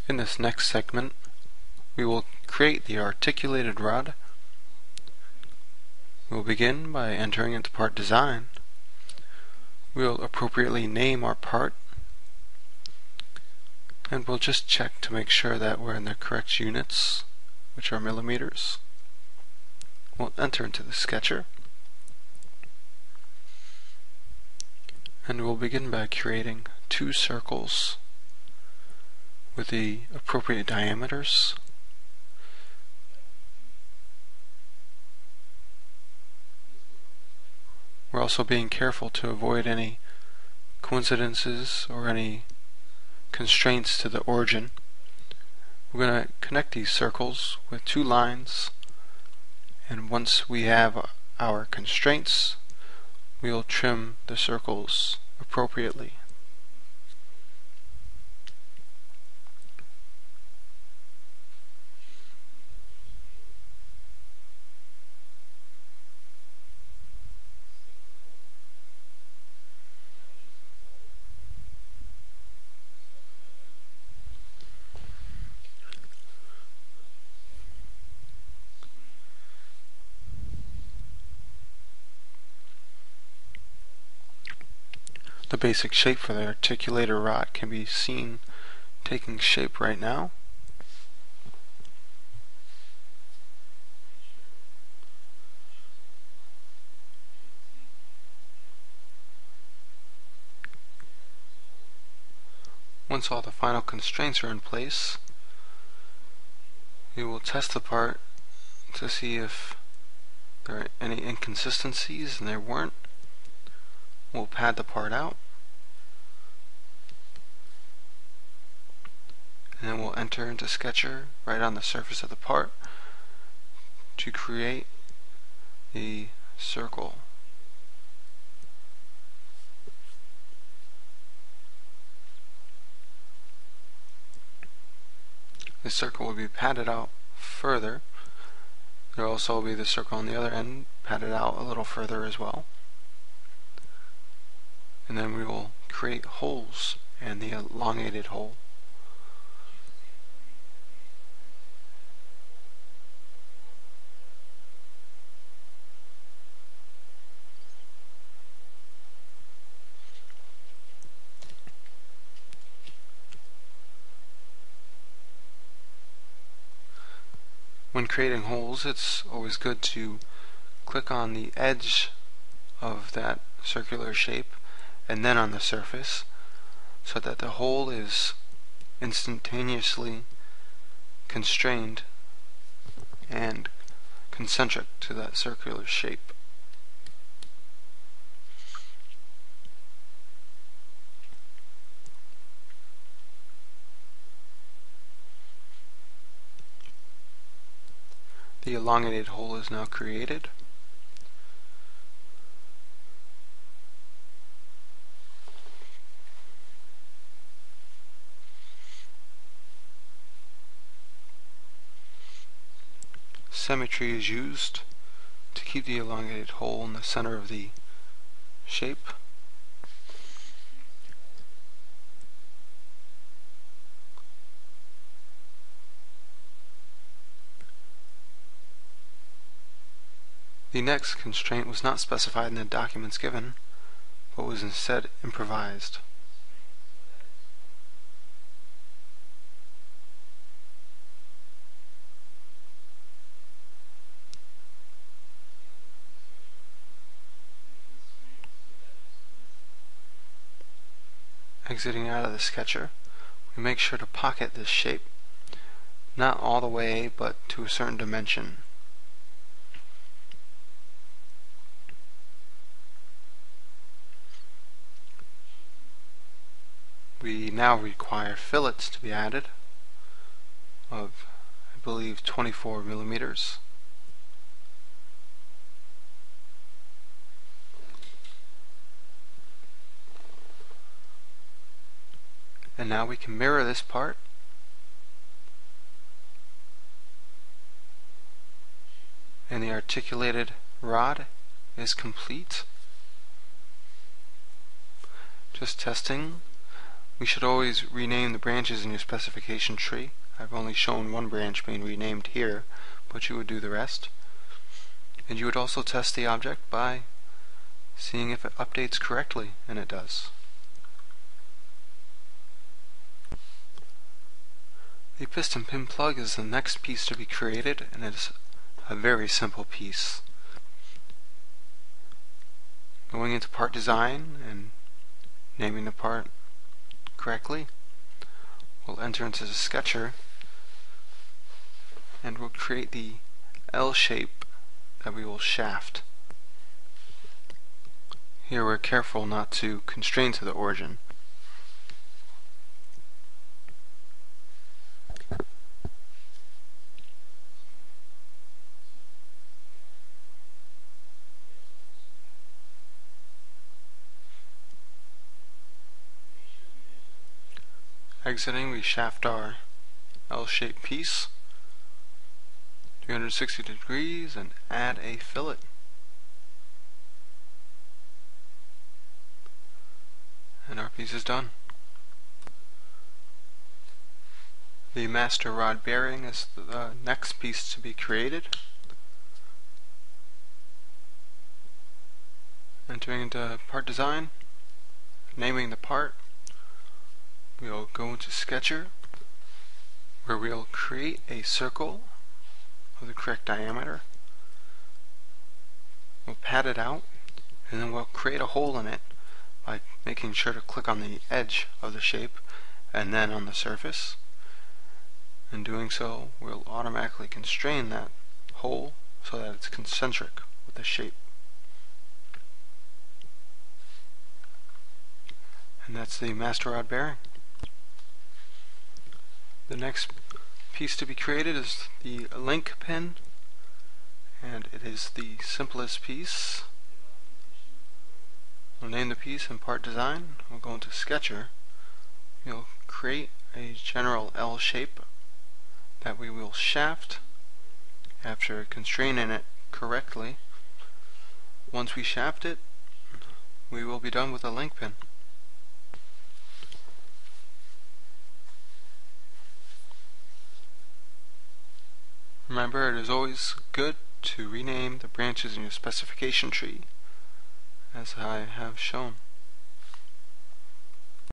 In this next segment, we will create the articulated rod. We will begin by entering into part design. We will appropriately name our part, and we'll just check to make sure that we're in the correct units, which are millimeters. We'll enter into the sketcher, and we'll begin by creating two circles with the appropriate diameters. We're also being careful to avoid any coincidences or any constraints to the origin. We're going to connect these circles with two lines, and once we have our constraints, we'll trim the circles appropriately. The basic shape for the articulator rod can be seen taking shape right now. Once all the final constraints are in place, we will test the part to see if there are any inconsistencies, and there weren't. We'll pad the part out, and then we'll enter into Sketcher right on the surface of the part to create the circle. The circle will be padded out further. There will also be the circle on the other end padded out a little further as well. And then we will create holes in the elongated hole. When creating holes, it's always good to click on the edge of that circular shape and then on the surface, so that the hole is instantaneously constrained and concentric to that circular shape. The elongated hole is now created. Symmetry is used to keep the elongated hole in the center of the shape. The next constraint was not specified in the documents given, but was instead improvised. Exiting out of the sketcher, we make sure to pocket this shape, not all the way, but to a certain dimension. We now require fillets to be added of, I believe, 24 millimeters. And now we can mirror this part and the articulated rod is complete. Just testing. We should always rename the branches in your specification tree. I've only shown one branch being renamed here, but you would do the rest. And you would also test the object by seeing if it updates correctly, and it does. The piston pin plug is the next piece to be created, and it's a very simple piece. Going into part design and naming the part correctly, we'll enter into the sketcher and we'll create the L shape that we will shaft. Here we're careful not to constrain to the origin. Exiting, we shaft our L-shaped piece 360 degrees and add a fillet. And our piece is done. The master rod bearing is the next piece to be created. Entering into part design, naming the part, we'll go into Sketcher, where we'll create a circle of the correct diameter. We'll pad it out, and then we'll create a hole in it by making sure to click on the edge of the shape and then on the surface. In doing so, we'll automatically constrain that hole so that it's concentric with the shape. And that's the master rod bearing. The next piece to be created is the link pin, and it is the simplest piece. We'll name the piece in part design. We'll go into Sketcher. We'll create a general L shape that we will shaft after constraining it correctly. Once we shaft it, we will be done with the link pin. Remember, it is always good to rename the branches in your specification tree, as I have shown.